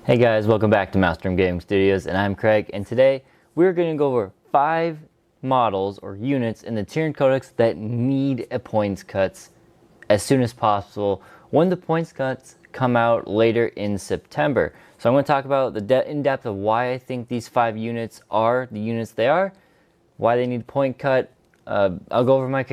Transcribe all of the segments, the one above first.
Hey guys, welcome back to Maelstrom Gaming Studios, and I'm Craig, and today we're going to go over 5 models or units in the Tyranid Codex that need a points cuts as soon as possible when the points cuts come out later in September. So I'm going to talk about the in-depth of why I think these 5 units are the units they are, why they need a point cut. I'll go over my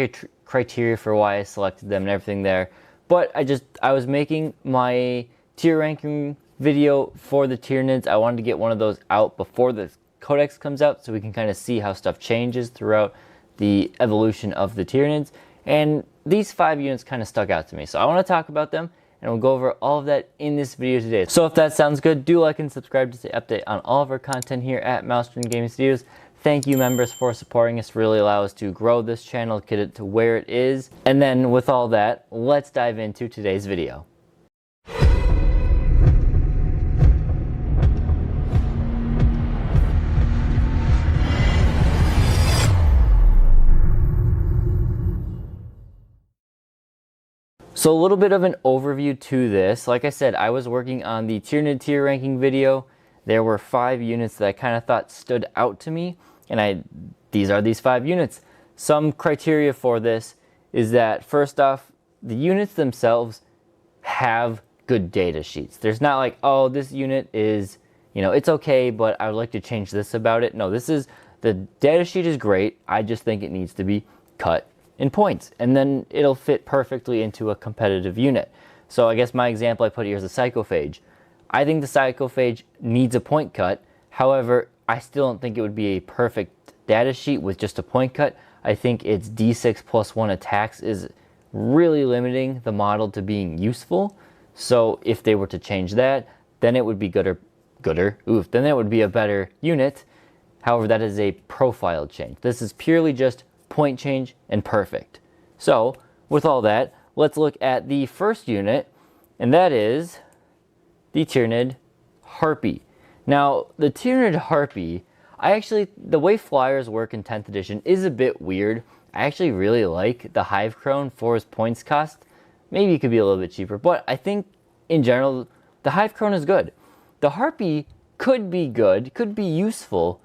criteria for why I selected them and everything there. But I was making my tier ranking video for the Tyranids. I wanted to get one of those out before the codex comes out so we can kind of see how stuff changes throughout the evolution of the Tyranids, and these 5 units kind of stuck out to me, so I want to talk about them, and we'll go over all of that in this video today. So if that sounds good, do like and subscribe to stay updated on all of our content here at Maelstrom Gaming Studios. Thank you members for supporting us, really allow us to grow this channel, get it to where it is. And then with all that, let's dive into today's video. So a little bit of an overview to this. Like I said, I was working on the Tyranid tier ranking video. There were 5 units that I kind of thought stood out to me, and these are these 5 units. Some criteria for this is that, first off, the units themselves have good data sheets. There's not like, oh, this unit is, it's okay, but I would like to change this about it. No, the data sheet is great. I just think it needs to be cut in points, and then it'll fit perfectly into a competitive unit. So I guess my example I put here is a Psychophage. I think the Psychophage needs a point cut. However, I still don't think it would be a perfect data sheet with just a point cut. I think its D6 plus 1 attacks is really limiting the model to being useful. So if they were to change that, then it would be then it would be a better unit. However, that is a profile change. This is purely just point change and perfect. So with all that, let's look at the first unit, and that is the Tyranid Harpy. Now the Tyranid Harpy, the way flyers work in 10th edition is a bit weird. I actually really like the Hive Crone for his points cost. Maybe it could be a little bit cheaper, but I think in general the Hive Crone is good. The Harpy could be good, could be useful,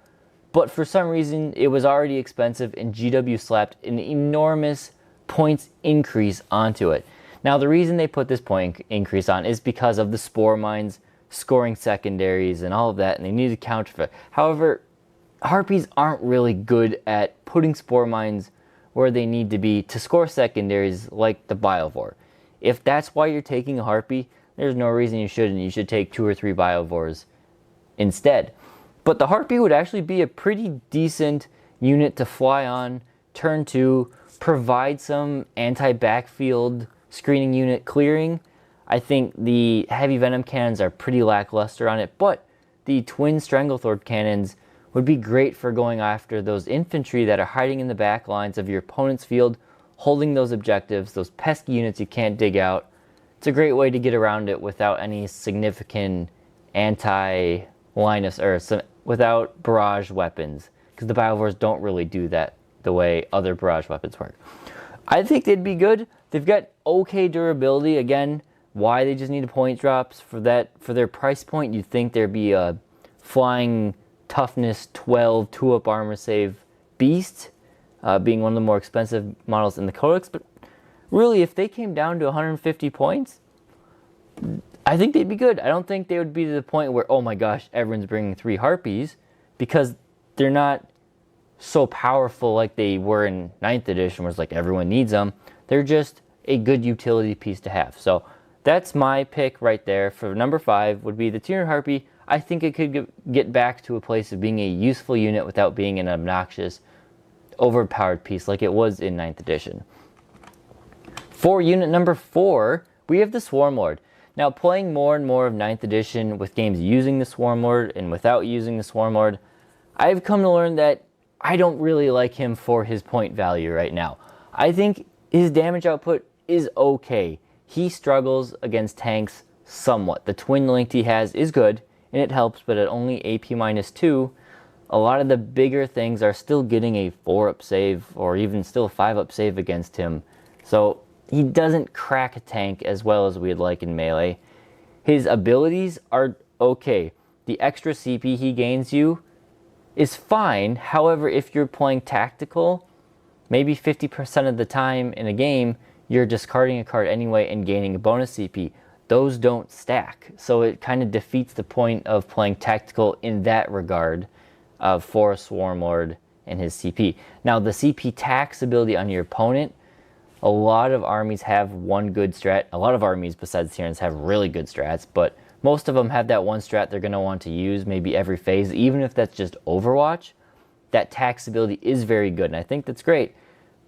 but for some reason it was already expensive, and GW slapped an enormous points increase onto it. Now the reason they put this point increase on is because of the Spore Mines scoring secondaries and all of that, and they need to counter for it. However, Harpies aren't really good at putting Spore Mines where they need to be to score secondaries like the Biovore. If that's why you're taking a Harpy, there's no reason you shouldn't. You should take 2 or 3 Biovores instead. But the Harpy would actually be a pretty decent unit to fly on turn 2, provide some anti-backfield screening unit clearing. I think the heavy venom cannons are pretty lackluster on it, but the twin Stranglethorn cannons would be great for going after those infantry that are hiding in the back lines of your opponent's field, holding those objectives, those pesky units you can't dig out. It's a great way to get around it without any significant without barrage weapons, because the Biovores don't really do that the way other barrage weapons work. I think they'd be good. They've got okay durability. Again, why they just need a point drops for their price point. You'd think there'd be a flying toughness 12 2-up armor save beast, being one of the more expensive models in the codex. But really, if they came down to 150 points, I think they'd be good. I don't think they would be to the point where, oh my gosh, everyone's bringing 3 Harpies, because they're not so powerful like they were in 9th edition, where it's like everyone needs them. They're just a good utility piece to have. So that's my pick right there. For number 5 would be the Tyranid Harpy. I think it could get back to a place of being a useful unit without being an obnoxious, overpowered piece like it was in 9th edition. For unit number 4, we have the Swarm Lord. Now, playing more and more of 9th edition with games using the Swarm Lord and without using the Swarm Lord, I've come to learn that I don't really like him for his point value right now. I think his damage output is okay. He struggles against tanks somewhat. The twin link he has is good, and it helps, but at only AP -2, a lot of the bigger things are still getting a 4-up save, or even still a 5-up save against him. So he doesn't crack a tank as well as we'd like in melee. His abilities are okay. The extra CP he gains you is fine. However, if you're playing tactical, maybe 50% of the time in a game, you're discarding a card anyway and gaining a bonus CP. Those don't stack. So it kind of defeats the point of playing tactical in that regard for a Swarmlord and his CP. Now, the CP tax ability on your opponent, a lot of armies have one good strat. A lot of armies besides Tyranids have really good strats, but most of them have that one strat they're going to want to use maybe every phase, even if that's just Overwatch. That tax ability is very good, and I think that's great.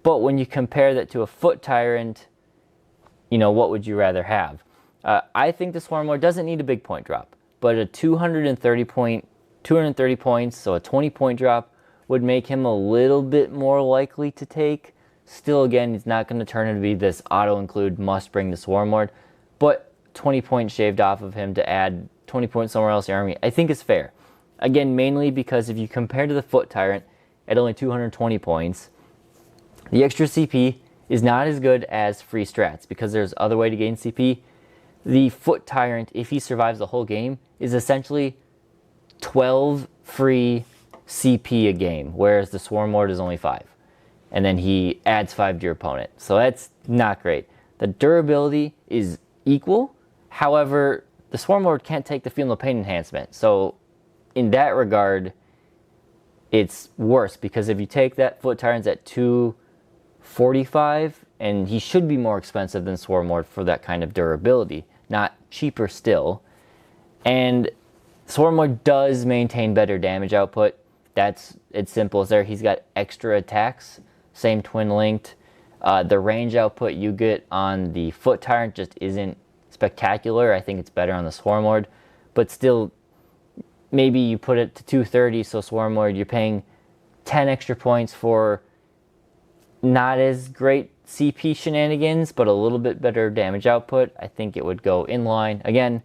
But when you compare that to a Foot Tyrant, you know, what would you rather have? I think the Swarmlord doesn't need a big point drop, but a 230 points, so a 20-point drop, would make him a little bit more likely to take. Still, again, he's not going to turn into be this auto-include must-bring the Swarmlord, but 20 points shaved off of him to add 20 points somewhere else in your army, I think is fair. Again, mainly because if you compare to the Foot Tyrant at only 220 points, the extra CP is not as good as free strats because there's other way to gain CP. The Foot Tyrant, if he survives the whole game, is essentially 12 free CP a game, whereas the Swarmlord is only 5. And then he adds 5 to your opponent. So that's not great. The durability is equal. However, the Swarmlord can't take the Feel No Pain enhancement. So in that regard, it's worse because if you take that Foot Tyrant's at 245, and he should be more expensive than Swarmlord for that kind of durability, not cheaper still. And Swarmlord does maintain better damage output. It's simple as there. He's got extra attacks, same twin linked. The range output you get on the Foot Tyrant just isn't spectacular. I think it's better on the Swarmlord, but still, maybe you put it to 230, so Swarmlord, you're paying 10 extra points for not as great CP shenanigans, but a little bit better damage output. I think it would go in line. Again,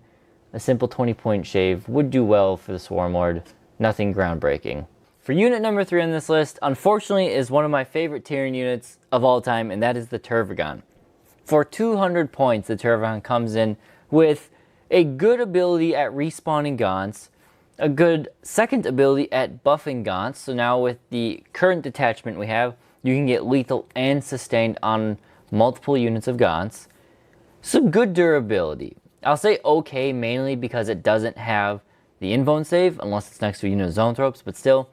a simple 20-point shave would do well for the Swarmlord. Nothing groundbreaking. For unit number 3 on this list, unfortunately, is one of my favorite Tyranid units of all time, and that is the Turvagon. For 200 points, the Turvagon comes in with a good ability at respawning Gaunts, a good second ability at buffing Gaunts. So now with the current detachment we have, you can get lethal and sustained on multiple units of Gaunts. Some good durability. I'll say okay mainly because it doesn't have the invuln save unless it's next to a unit of Zoanthropes, but still,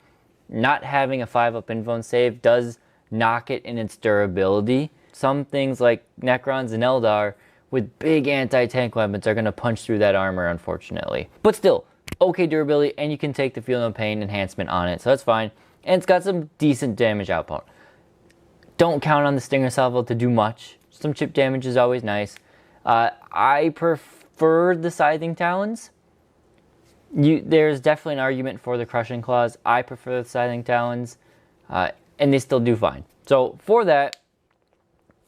not having a 5-up invuln save does knock it in its durability. Some things like Necrons and Eldar with big anti-tank weapons are going to punch through that armor, unfortunately. But still, okay durability, and you can take the Feel No Pain enhancement on it, so that's fine. And it's got some decent damage output. Don't count on the Stinger Salvo to do much. Some chip damage is always nice. I prefer the Scything Talons. There's definitely an argument for the Crushing Claws. I prefer the Scything Talons, and they still do fine. So for that,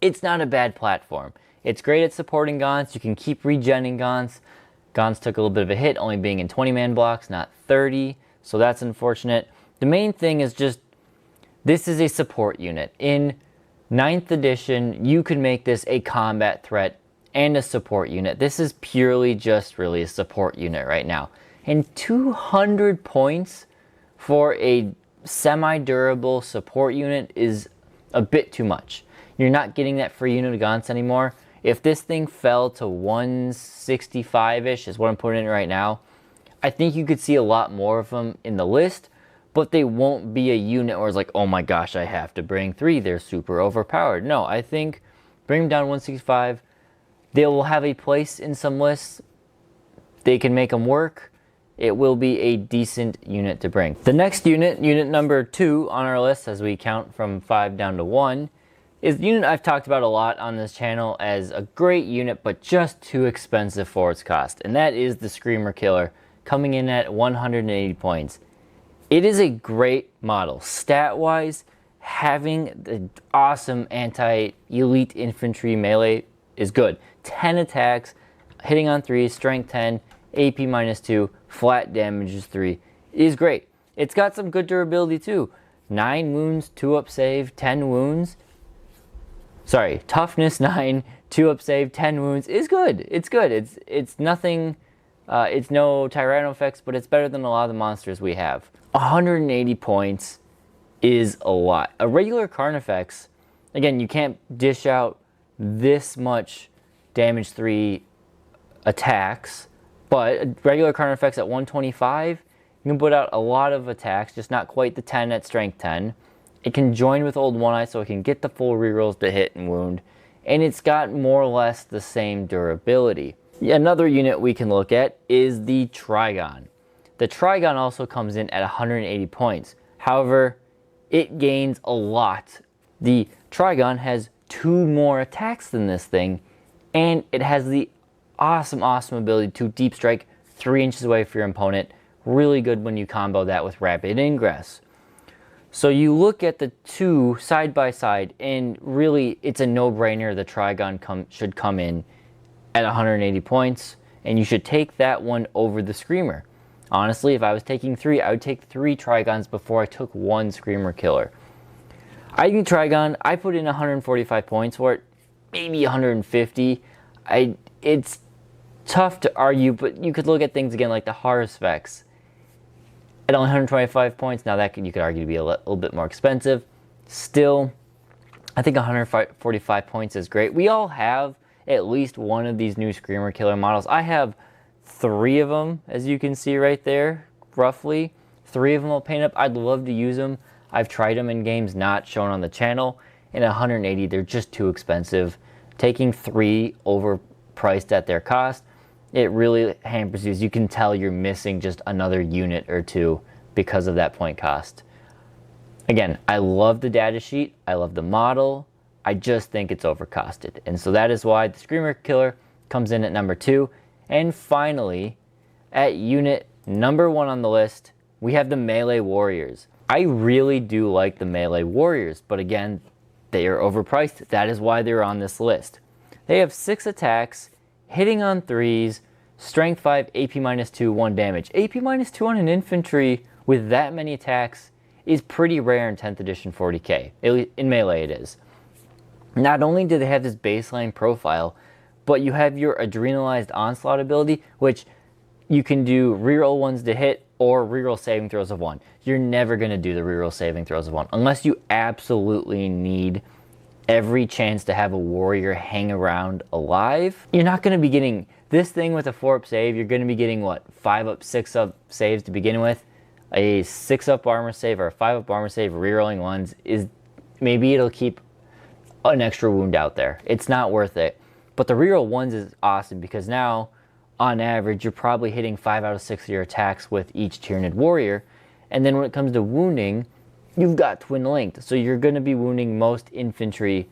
it's not a bad platform. It's great at supporting Gaunts. You can keep regenning Gaunts. Gaunts took a little bit of a hit, only being in 20-man blocks, not 30, so that's unfortunate. The main thing is just, this is a support unit. In 9th edition, you could make this a combat threat and a support unit. This is purely just really a support unit right now. And 200 points for a semi-durable support unit is a bit too much. You're not getting that free unit of Gaunts anymore. If this thing fell to 165-ish, is what I'm putting in right now, I think you could see a lot more of them in the list, but they won't be a unit where it's like, oh my gosh, I have to bring 3, they're super overpowered. No, I think bring them down 165. They will have a place in some lists. They can make them work. It will be a decent unit to bring. The next unit, unit number 2 on our list as we count from 5 down to 1, is the unit I've talked about a lot on this channel as a great unit, but just too expensive for its cost. And that is the Screamer Killer, coming in at 180 points. It is a great model. Stat-wise, having the awesome anti-elite infantry melee is good. 10 attacks, hitting on 3, strength 10, AP -2, flat damage is 3, is great. It's got some good durability too. 9 wounds, 2-up save, 10 wounds. Sorry, toughness 9, 2-up save, 10 wounds is good. It's good. It's nothing It's no Tyranno effects, but it's better than a lot of the monsters we have. 180 points is a lot. A regular Carnifex, again, you can't dish out this much damage 3 attacks, but a regular Carnifex at 125, you can put out a lot of attacks, just not quite the 10 at strength 10. It can join with Old One Eye, so it can get the full rerolls to hit and wound, and it's got more or less the same durability. Another unit we can look at is the Turvagon. The Turvagon also comes in at 180 points. However, it gains a lot. The Turvagon has 2 more attacks than this thing, and it has the awesome ability to deep strike 3 inches away from your opponent. Really good when you combo that with Rapid Ingress. So you look at the two side by side, and really it's a no-brainer. The Turvagon should come in at 180 points, and you should take that one over the Screamer. Honestly, if I was taking 3, I would take 3 Turvagons before I took 1 Screamer Killer. I think Turvagon, I put in 145 points for it, maybe 150. It's tough to argue, but you could look at things again like the Harvest at only 125 points. Now that you could argue to be a little bit more expensive. Still, I think 145 points is great. We all have at least one of these new Screamer Killer models. I have 3 of them, as you can see right there, roughly. 3 of them will paint up. I'd love to use them. I've tried them in games not shown on the channel, and at 180, they're just too expensive. Taking 3 overpriced at their cost, it really hampers you. You can tell you're missing just another unit or 2 because of that point cost. Again, I love the data sheet. I love the model. I just think it's overcosted. And so that is why the Screamer Killer comes in at number 2. And finally, at unit number 1 on the list, we have the Melee Warriors. I really do like the Melee Warriors, but again, they are overpriced. That is why they're on this list. They have 6 attacks, hitting on 3s, strength 5, AP -2, 1 damage. AP -2 on an infantry with that many attacks is pretty rare in 10th edition 40k. In Melee it is. Not only do they have this baseline profile, but you have your Adrenalized Onslaught ability, which you can do reroll ones to hit or reroll saving throws of 1. You're never going to do the reroll saving throws of 1 unless you absolutely need every chance to have a warrior hang around alive. You're not going to be getting this thing with a 4-up save. You're going to be getting what, 5-up, 6-up saves to begin with. A 6-up armor save or a 5-up armor save rerolling ones is maybe it'll keep an extra wound out there. It's not worth it. But the reroll ones is awesome because now, on average, you're probably hitting 5 out of 6 of your attacks with each Tyranid warrior. And then when it comes to wounding, you've got twin linked. So you're going to be wounding most infantry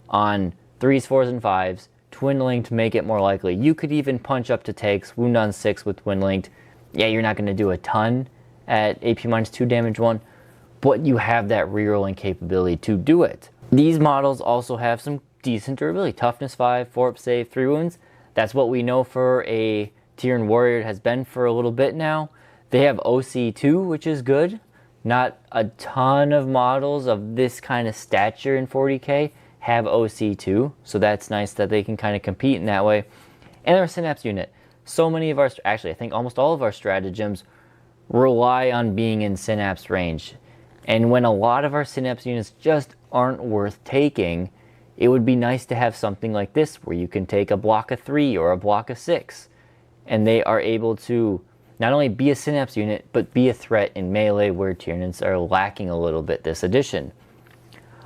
on 3s, 4s, and 5s. Twin linked to make it more likely. You could even punch up to takes, wound on 6 with twin linked. Yeah, you're not going to do a ton at AP -2 damage 1, but you have that rerolling capability to do it. These models also have some decent durability. Toughness 5, 4-up save, 3 wounds. That's what we know for a Tyranid warrior. It has been for a little bit now. They have OC2, which is good. Not a ton of models of this kind of stature in 40k have OC2, so that's nice that they can kind of compete in that way. And their Synapse unit. So many of our, actually I think almost all of our stratagems rely on being in Synapse range. And when a lot of our Synapse units just aren't worth taking, it would be nice to have something like this where you can take a block of 3 or a block of 6, and they are able to not only be a Synapse unit, but be a threat in Melee where Tyranids are lacking a little bit this edition.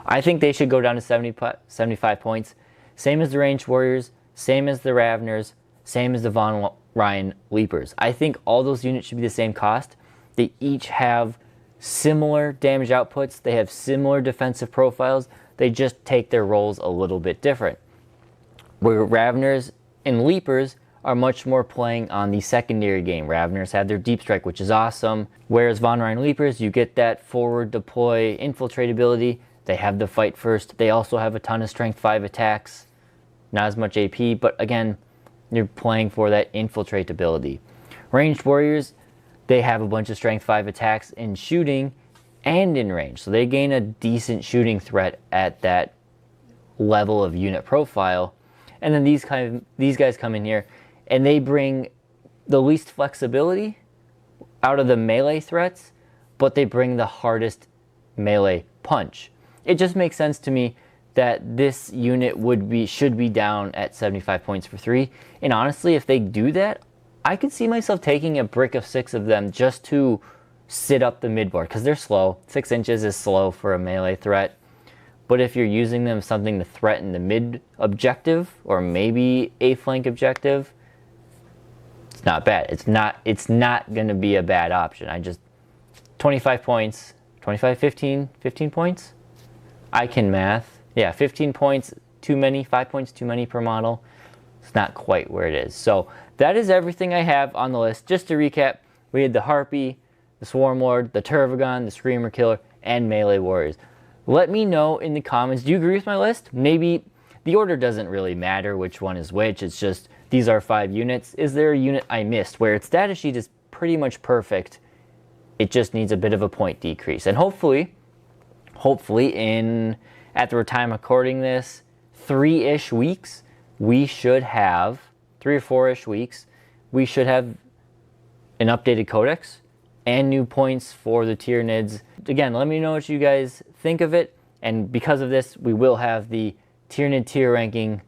I think they should go down to 75 points. Same as the Ranged Warriors, same as the Ravners, same as the Von Ryan Leapers. I think all those units should be the same cost. They each have similar damage outputs. They have similar defensive profiles. They just take their roles a little bit different. Where Ravners and Leapers are much more playing on the secondary game. Ravners have their deep strike, which is awesome. Whereas Von Ryan Leapers, you get that forward deploy infiltrate ability. They have the fight first. They also have a ton of strength 5 attacks. Not as much AP, but again, you're playing for that infiltrate ability. Ranged Warriors, they have a bunch of strength 5 attacks in shooting and in range. So they gain a decent shooting threat at that level of unit profile. And then these guys come in here and they bring the least flexibility out of the melee threats, but they bring the hardest melee punch. It just makes sense to me that this unit should be down at 75 points for 3. And honestly, if they do that, I could see myself taking a brick of 6 of them just to sit up the mid board, because they're slow. 6 inches is slow for a melee threat. But if you're using them something to threaten the mid objective, or maybe a flank objective, it's not bad. It's not going to be a bad option. 25 points, 25, 15 points? I can math. Yeah, 15 points too many, 5 points too many per model. It's not quite where it is. So that is everything I have on the list. Just to recap, we had the Harpy, the Swarm Lord, the Turvagon, the Screamer Killer, and Melee Warriors. Let me know in the comments, do you agree with my list? Maybe the order doesn't really matter which one is which. It's just these are 5 units. Is there a unit I missed where its data sheet is pretty much perfect? It just needs a bit of a point decrease. And hopefully at the time of recording this, 3-ish weeks, we should have, 3 or 4-ish weeks, we should have an updated codex and new points for the Tyranids. Again, let me know what you guys think of it. And because of this, we will have the Tyranid tier ranking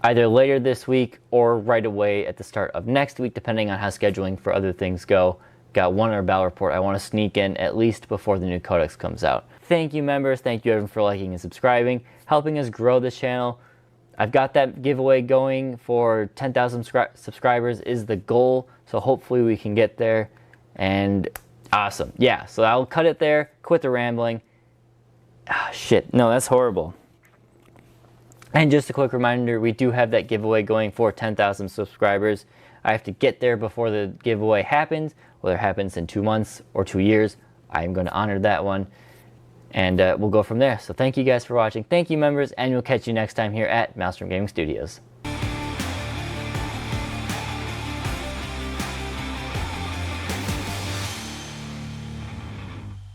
either later this week or right away at the start of next week, depending on how scheduling for other things go. Got one other battle report I want to sneak in at least before the new codex comes out. Thank you, members. Thank you, everyone, for liking and subscribing, helping us grow this channel. I've got that giveaway going for 10,000 subscribers is the goal. So hopefully we can get there. And awesome. Yeah, so I'll cut it there. Quit the rambling. Ah, shit. No, that's horrible. And just a quick reminder, we do have that giveaway going for 10,000 subscribers. I have to get there before the giveaway happens. Whether it happens in 2 months or 2 years, I'm going to honor that one. And we'll go from there. So thank you guys for watching. Thank you, members, and we'll catch you next time here at Maelstrom Gaming Studios.